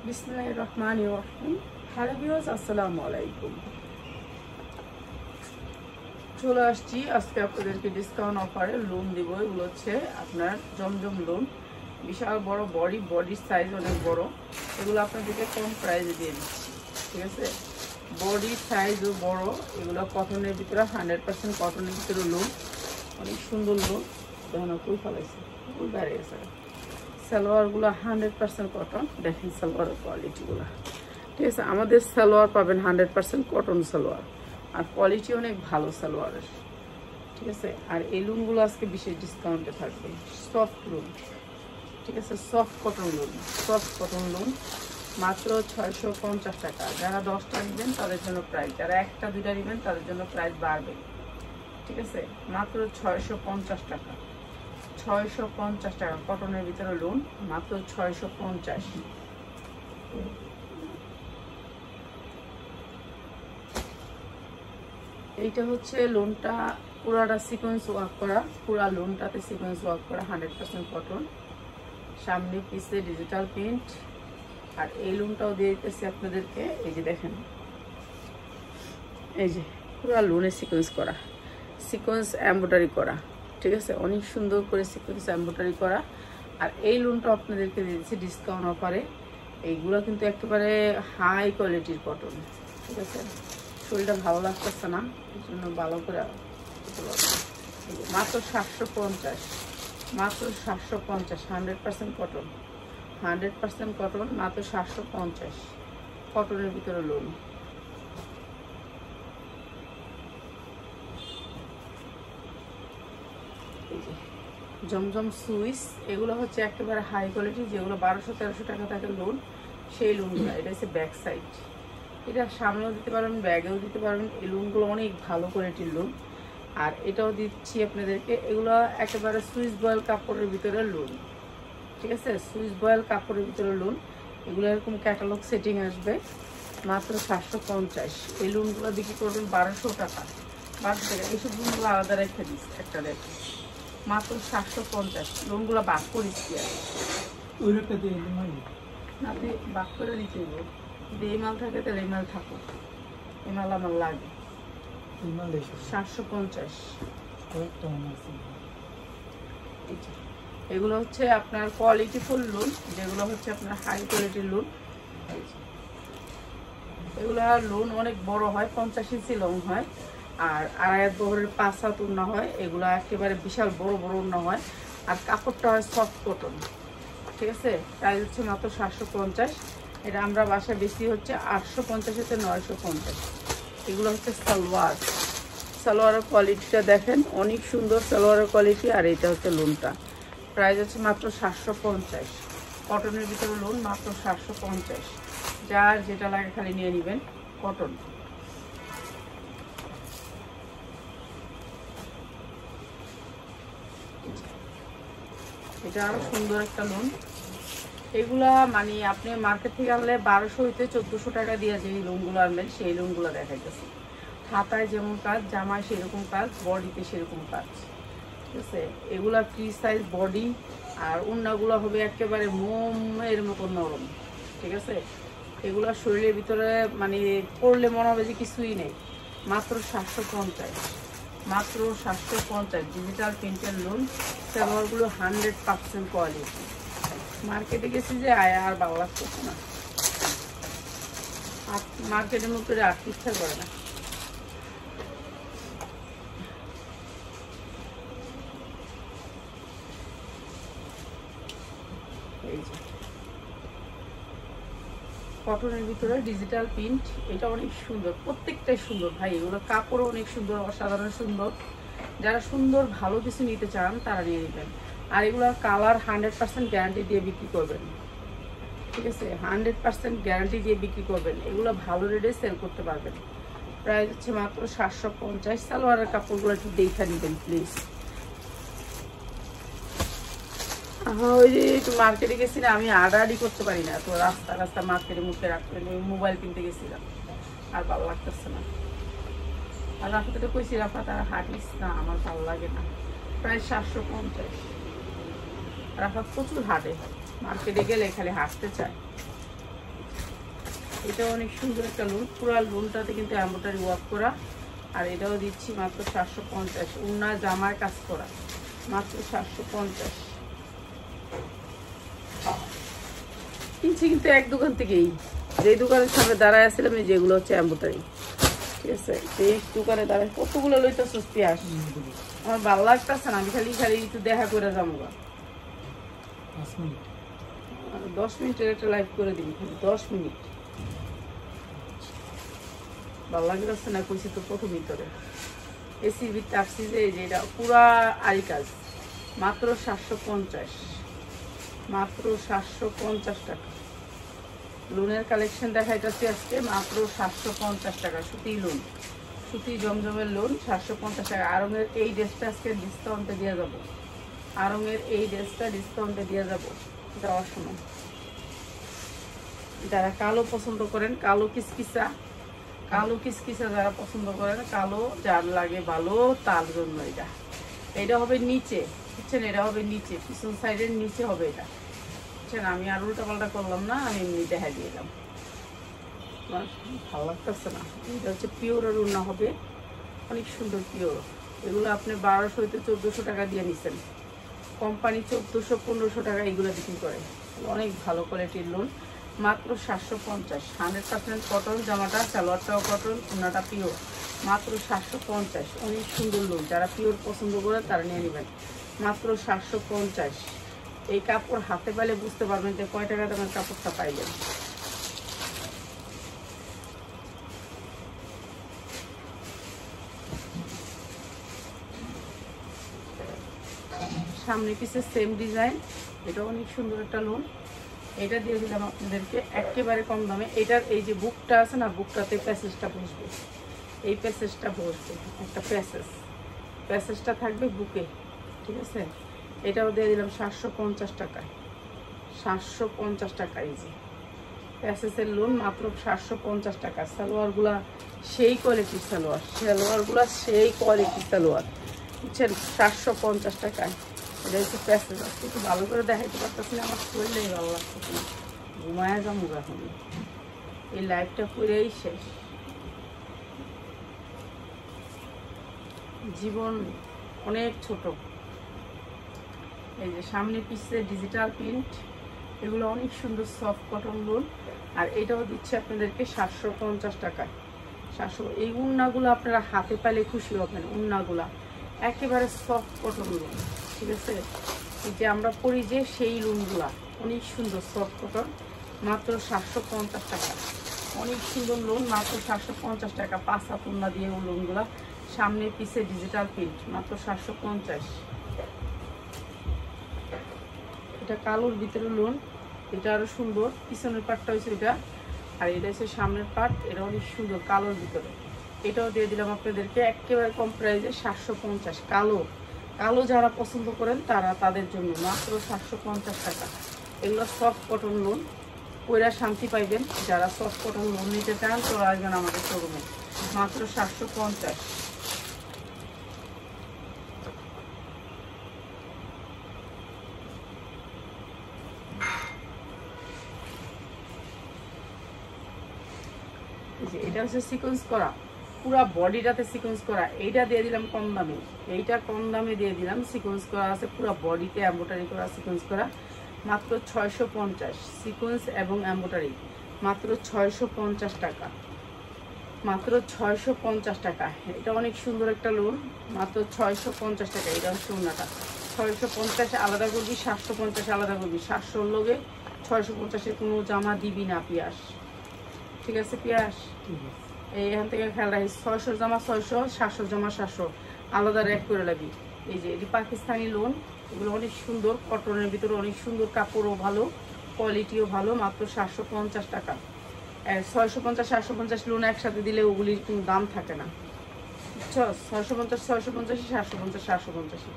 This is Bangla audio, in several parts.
বিসমিল্লাহির রহমানির রহিম। হ্যালো ভিউয়ার্স, আসসালামু আলাইকুম। চলে আসছি আজকে আপনাদেরকে ডিসকাউন্ট অফারে লোন দিব। এগুলো হচ্ছে আপনার জমজম লোন, বিশাল বড় বডির সাইজ অনেক বড়। এগুলো আপনাদেরকে কম প্রাইসে দিয়ে দিচ্ছি, ঠিক আছে। বডির সাইজও বড়, এগুলো কটনের ভিতরে 100% কটনের ভিতরে লোন, অনেক সুন্দর লোন। দেখেন ফুল ফেলাইছে, ফুল বেড়ে গেছে। সালোয়ারগুলো 100% কটন। দেখেন সালোয়ারের কোয়ালিটিগুলো, ঠিক আছে। আমাদের সালোয়ার পাবেন 100% কটন সালোয়ার, আর কোয়ালিটি অনেক ভালো সালোয়ারের, ঠিক আছে। আর এই লুনগুলো আজকে বিশেষ ডিসকাউন্টে থাকবে। সফট লুন, ঠিক আছে, সফট কটন লুন মাত্র 650 টাকা। যারা 10টা নেবেন তাদের জন্য প্রাইস, যারা 1টা 2টা নেবেন তাদের জন্য প্রাইস বাড়বে, ঠিক আছে। মাত্র 650 টাকা, 650 টাকা কটনের ভিতরে লোন, মাত্র 650। এইটা হচ্ছে লোনটা পুরাটা সিকোয়েন্স ওয়ার্ক করা, পুরা লোনটাতে সিকোয়েন্স ওয়ার্ক করা, 100% কটন, সামনে পিছে ডিজিটাল প্রিন্ট। আর এই লোনটাও দিয়ে দিতেছি আপনাদেরকে, এই যে দেখেন, এই যে পুরা লোনে সিকোয়েন্স করা, সিকোয়েন্স এমব্রয়ডারি করা, ঠিক আছে। অনেক সুন্দর করে সিকোয়েন্স এমব্রয়ডারি করা। আর এই লোনটা আপনাদেরকে দিয়ে দিচ্ছি ডিসকাউন্ট অফারে। এইগুলো কিন্তু একেবারে হাই কোয়ালিটির কটন, ঠিক আছে। শরীরটা ভালো লাগতেছে না, এই জন্য ভালো করে মাত্র 750, মাত্র 750, 100% কটন, 100% কটন, মাত্র 750 কটনের ভিতরে লোন। জমজম সুইস, এগুলো হচ্ছে একেবারে হাই কোয়ালিটি, যেগুলো 1200-1300 টাকা থাকে লোন, সেই লোনগুলো। এটা হচ্ছে ব্যাক সাইড, এটা সামনেও দিতে পারবেন, ব্যাগেও দিতে পারবেন। এই লোনগুলো অনেক ভালো কোয়ালিটির লোন। আর এটাও দিচ্ছি আপনাদেরকে, এগুলো একেবারে সুইস বয়েল কাপড়ের ভিতরে লোন, ঠিক আছে। সুইস বয়েল কাপড়ের ভিতরে লোন, এগুলো এরকম ক্যাটালগ সেটিং আসবে, মাত্র 750। এই লোনগুলো বিক্রি করবেন 1200 টাকা, 1200 টাকা। এইসব লোনগুলো আলাদা রেখে দিস, একটা রেখে মাত্র 750। লোনগুলো বাক করিস কি আর আপনি বাক করে দিতে হবে। যদি এই মাল থাকে তাহলে এই মাল থাকুক, এই মাল আমার লাগে। 750। এগুলো হচ্ছে আপনার কোয়ালিটি ফুল লোন, যেগুলো হচ্ছে আপনার হাই কোয়ালিটির লোন। এগুলো লোন অনেক বড় হয়, 50 ইঞ্চি লং হয়, আর 2.5 বহরের 5 হাত ওড়না হয়। এগুলো একেবারে বিশাল বড় বড় ওড়না হয়, আর কাপড়টা হয় সফট কটন, ঠিক আছে। প্রাইস হচ্ছে মাত্র 750। এটা আমরা বাসায় বেশি হচ্ছে 850-950। এগুলো হচ্ছে সালোয়ার, সালোয়ারের কোয়ালিটিটা দেখেন, অনেক সুন্দর সালোয়ারের কোয়ালিটি। আর এটা হচ্ছে লোনটা, প্রাইস হচ্ছে মাত্র 750 কটনের ভিতরে লোন, মাত্র 750। যার যেটা লাগে খালি নিয়ে নেবেন, কটন। এটা আরো সুন্দর একটা লোন। এগুলা মানে আপনি মার্কেট থেকে আনলে 1200-1400 টাকা দিয়ে যে লোনগুলো আনবেন, সেই লোনগুলো দেখাইতেছে। হাতায় যেমন কাজ, জামায় সেরকম কাজ, বডিতে সেরকম কাজ, ঠিক আছে। এগুলা ফ্রি সাইজ বডি, আর ওড়নাগুলো হবে একেবারে মোমের মতো নরম, ঠিক আছে। এগুলা শরীরের ভিতরে মানে পরলে মনে হবে যে কিছুই নেই। মাত্র 750, মাত্র 750। ডিজিটাল প্রিন্টের লোন, সালোয়ারগুলো 100% কোয়ালিটি। মার্কেটে গেছি যে আর ভালো লাগতেছে না, মার্কেটের মধ্যে আসতে ইচ্ছা করে না। এই যে কটনের ভিতরে ডিজিটাল প্রিন্ট, এটা অনেক সুন্দর, প্রত্যেকটাই সুন্দর ভাই। এগুলো কাপড়ও অনেক সুন্দর, অসাধারণ সুন্দর। যারা সুন্দর ভালো কিছু নিতে চান তারা নিয়ে নেবেন। আর এগুলোর কালার 100% গ্যারান্টি দিয়ে বিক্রি করবেন, ঠিক আছে। 100% গ্যারান্টি দিয়ে বিক্রি করবেন। এগুলো ভালো রেটে সেল করতে পারবেন। প্রাইস হচ্ছে মাত্র 750। সালোয়ারের কাপড়গুলো একটু দেখে নেবেন প্লিজ। ওই যে একটু মার্কেটে গেছি না, আমি আড়াআড়ি করতে পারি না, তো রাস্তা মার্কেটে মুখে রাখতে মোবাইল কিনতে গেছিলাম, আর ভালো লাগতেছে না। আর রাস্তাতে তো কইছি রাফা তারা হাঁটিস না, আমার ভালো লাগে না। প্রায় 750। রাফা প্রচুর হাঁটে, মার্কেটে গেলে খালি হাঁটতে চায়। এটা অনেক সুন্দর একটা লোন, পুরো লোনটাতে কিন্তু এমব্রয়ডারি ওয়ার্ক করা। আর এটাও দিচ্ছি মাত্র 750, উন্না জামার কাজ করা, মাত্র 750 কিনছি কিন্তু এক দোকান থেকেই, যে দোকানের সামনে দাঁড়ায় আসছিলাম যেগুলো হচ্ছে এমব্রয়ডারি। ঠিক আছে, এই দোকানে দাঁড়ায় কতগুলো লইতেছ পেঁয়াজ, আমার ভালো লাগতেছে না, আমি খালি খালি একটু দেখা করে যাবো। 10 মিনিটের একটা লাইভ করে দিবি, খালি 10 মিনিট। ভালো লাগতেছে না কইছি তো প্রথম ভিতরে। এসি ভিতরে আসছি যে এটা পুরা আরি কাজ, মাত্র 750, মাত্র 750 টাকা। লোনের কালেকশন দেখাইতেছি আজকে মাত্র 750 টাকা। সুতি লোন, সুতি জমজমের লোন 750 টাকা। আরঙের এই ড্রেসটা আজকে ডিসকাউন্টে দিয়ে যাবো, আরঙের এই ড্রেসটা ডিসকাউন্টে দিয়ে যাবো যাওয়ার সময়। যারা কালো পছন্দ করেন, কালো কিসকিসা, কালো কিসকিসা যারা পছন্দ করেন, কালো যার লাগে ভালো তার জন্য এটা। এটা হবে নিচে, বুঝছেন, এটা হবে নিচে, পিছন সাইডের নিচে হবে এটা, বুঝছেন। আমি আর উল্টা পাল্টা করলাম না, আমি এমনি দেখা দিয়ে দিলাম, ভালো লাগতেছে না। এটা হচ্ছে পিওরের উন্না হবে, অনেক সুন্দর পিওর। এগুলো আপনি 1200 হইতে 1400 টাকা দিয়ে নিচ্ছেন, কোম্পানি 1400-1500 টাকা এগুলো বিক্রি করে। অনেক ভালো কোয়ালিটির লোন, মাত্র 750। 100% কটন, জামাটা সালোয়ারটাও কটন, উন্নাটা পিওর, মাত্র 750। অনেক সুন্দর লোন, যারা পিওর পছন্দ করে তারা নিয়ে নেবেন, মাত্র 750। এই কাপড় হাতে পাইলে বুঝতে পারবেন যে কয় টাকা দামের কাপড়টা পাইলেন। সামনে পিছে সেম ডিজাইন, এটা অনেক সুন্দর একটা লোন। এটা দিয়ে দিলাম আপনাদেরকে একেবারে কম দামে। এটার এই যে বুকটা আছে না, বুকটাতে প্যাসেজটা বসবে, এই প্যাসেজটা বসবে, একটা প্যাসেজটা থাকবে বুকে। ঠিক আছে, এটাও দিয়ে দিলাম 750 টাকায়, 750 টাকা। এই যে প্যাসেজের লোন মাত্র 750 টাকা। সালোয়ারগুলা সেই কোয়ালিটির সালোয়ার, সালোয়ারগুলা সেই কোয়ালিটির সালোয়ার, বুঝছেন, 750 টাকায়। এটা হচ্ছে প্যাসেজ। আজকে একটু ভালো করে দেখাইতে পারতেছি না, আমার শরীরেই ভালো লাগতেছে না, ঘুমায়া যাবো এখন, এই লাইফটা করেই শেষ। জীবন অনেক ছোট। এই যে সামনে পিছে ডিজিটাল প্রিন্ট, এগুলো অনেক সুন্দর সফট কটন লোন। আর এটাও দিচ্ছে আপনাদেরকে 750 টাকায়, 700। এই উন্নাগুলো আপনারা হাতে পাইলে খুশি হবেন, উন্নাগুলা একেবারে সফট কটন লোন। ঠিক আছে, এই যে আমরা পরি যে সেই লোনগুলা অনেক সুন্দর সফট কটন, মাত্র 750 টাকা। অনেক সুন্দর লোন, মাত্র 750 টাকা। 5 হাত উন্না দিয়ে লোনগুলা, সামনে পিছে ডিজিটাল প্রিন্ট, মাত্র 750। এটা কালোর ভিতরে লোন, এটা আরো সুন্দর। পিছনের পার্টটা হয়েছে এটা, আর এটা হচ্ছে সামনের পার্ট, এটা অনেক সুন্দর কালোর ভিতরে। এটাও দিয়ে দিলাম আপনাদেরকে একেবারে কম প্রাইসে 750। কালো, কালো যারা পছন্দ করেন তারা, তাদের জন্য মাত্র 750 টাকা। এগুলো সফট কটন লোন, ওইরা শান্তি পাইবেন। যারা সফট কটন লোন নিতে চান চলে আসবেন আমাদের শোরুমে, মাত্র 750। এটা হচ্ছে সিকোয়েন্স করা, পুরা বডিটাতে সিকোয়েন্স করা। এইটা দিয়ে দিলাম কম দামে, এইটা কম দামে দিয়ে দিলাম। সিকোয়েন্স করা আছে পুরা বডিতে, এমব্রয়ডারি করা, সিকোয়েন্স করা, মাত্র 650। সিকোয়েন্স এবং এমব্রয়ডারি মাত্র 650 টাকা, মাত্র 650 টাকা। এটা অনেক সুন্দর একটা লোন, মাত্র 650 টাকা। এটা হচ্ছে ওনাটা 650 আলাদা করবি, 750 আলাদা করবি। 700 লোকে 650-এর কোনো জামা দিবি না পিয়াস। ঠিক আছে পিয়াস, এইখান থেকে খেয়াল রাখিস, 600 জামা 600, 700 জামা 700, আলাদা র্যাক করে লাগবি। এই যে এটি পাকিস্তানি লোন, এগুলো অনেক সুন্দর, কটনের ভিতরে অনেক সুন্দর, কাপড়ও ভালো, কোয়ালিটিও ভালো, মাত্র 750 টাকা। 650 750 লোন একসাথে দিলে ওগুলির কোনো দাম থাকে না, বুঝছো। 650 650 750 750।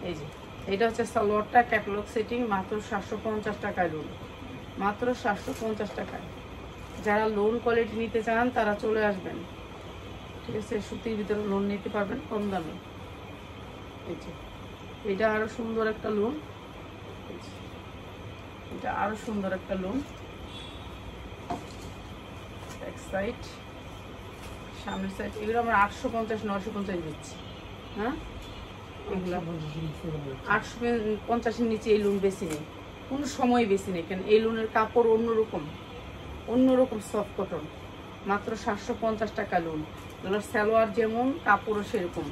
এই যে এটা হচ্ছে সালোয়ারটা, ক্যাটালগ সেটিং, মাত্র 750 টাকায় লোন, মাত্র 750 টাকায়। যারা লোন কোয়ালিটি নিতে চান তারা চলে আসবেন। ঠিক আছে, সুতির ভিতরে লোন নিতে পারবেন কম দামে। এই যে এটা আরো সুন্দর একটা লোন, এটা আরো সুন্দর একটা লোন। সাইড, সামনের সাইড, এগুলো আমরা 850 950 দিচ্ছি। হ্যাঁ, এগুলো 850-এর নিচে এই লুন বেশি নেই, কোনো সময় বেশি নেই। কেন এই লুনের কাপড় অন্যরকম সফট কটন, মাত্র 750 টাকা লুন। এগুলোর সালোয়ার যেমন, কাপড়ও সেরকম,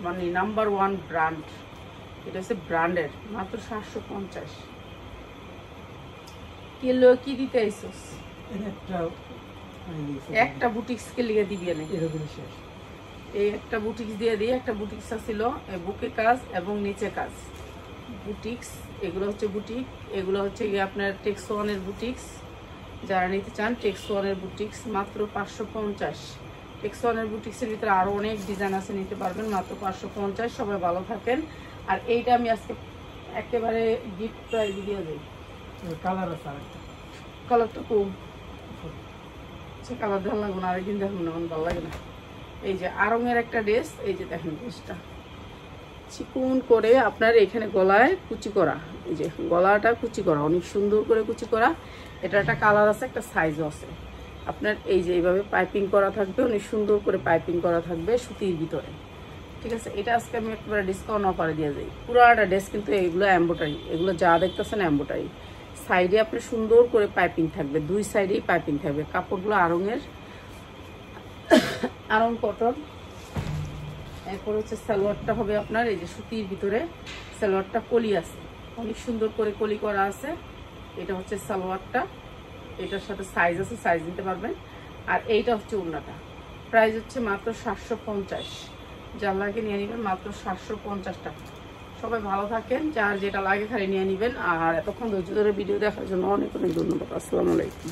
মানে নাম্বার 1 ব্র্যান্ড। এটা হচ্ছে ব্র্যান্ডের, মাত্র 750। কিলো কি দিতে আইসস? একটা বুটিক্সকে লিগে দিবি না, এই একটা বুটিক্স দিয়ে দিই। একটা বুটিক্স ছিল বুকে কাজ এবং নিচে কাজ বুটিক্স। এগুলো হচ্ছে বুটিক, এগুলো হচ্ছে গিয়ে আপনার টেক্সওয়ানের বুটিক্স। যারা নিতে চান টেক্সওয়ানের বুটিক্স মাত্র 550। টেক্সওয়ানের বুটিক্সের ভিতরে আরো অনেক ডিজাইন আছে, নিতে পারবেন মাত্র 550। সবাই ভালো থাকেন। আর এইটা আমি আজকে একেবারে গিফট প্রাইস দিয়ে দিই। কালার আছে আরেকটা, কালারটা কম, সে কালার ভালো লাগবে না, আরেকদিন দেখুন না, ভালো লাগে না। এই যে আরঙের একটা ড্রেস, এই যে দেখেন ড্রেসটা চিকন করে আপনার এখানে গলায় কুচি করা, এই যে গলাটা কুচি করা, অনেক সুন্দর করে কুচি করা। এটা একটা কালার আছে, একটা সাইজও আছে আপনার। এই যে এইভাবে পাইপিং করা থাকবে, অনেক সুন্দর করে পাইপিং করা থাকবে সুতির ভিতরে, ঠিক আছে। এটা আজকে আমি একবারে ডিসকাউন্ট অফারে দিয়ে যাই। পুরাটা ড্রেস কিন্তু এগুলো এমব্রয়ডারি, এগুলো যা দেখতেছেন এমব্রয়ডারি। সাইডে আপনি সুন্দর করে পাইপিং থাকবে, দুই সাইডেই পাইপিং থাকবে। কাপড়গুলো আরঙের, আরং কটন। এরপর হচ্ছে সালোয়ারটা হবে আপনার এই যে সুতির ভিতরে, সালোয়ারটা কলি আছে, অনেক সুন্দর করে কলি করা আছে। এটা হচ্ছে সালোয়ারটা, এটার সাথে সাইজ আছে, সাইজ নিতে পারবেন। আর এইটা হচ্ছে ওড়নাটা, প্রাইস হচ্ছে মাত্র 750। যার লাগে নিয়ে নেবেন মাত্র 750 টাকা। সবাই ভালো থাকেন, যার যেটা লাগে খালি নিয়ে নেবেন। আর এতক্ষণ ধৈর্য ধরে ভিডিও দেখার জন্য অনেক অনেক ধন্যবাদ। আসসালামু আলাইকুম।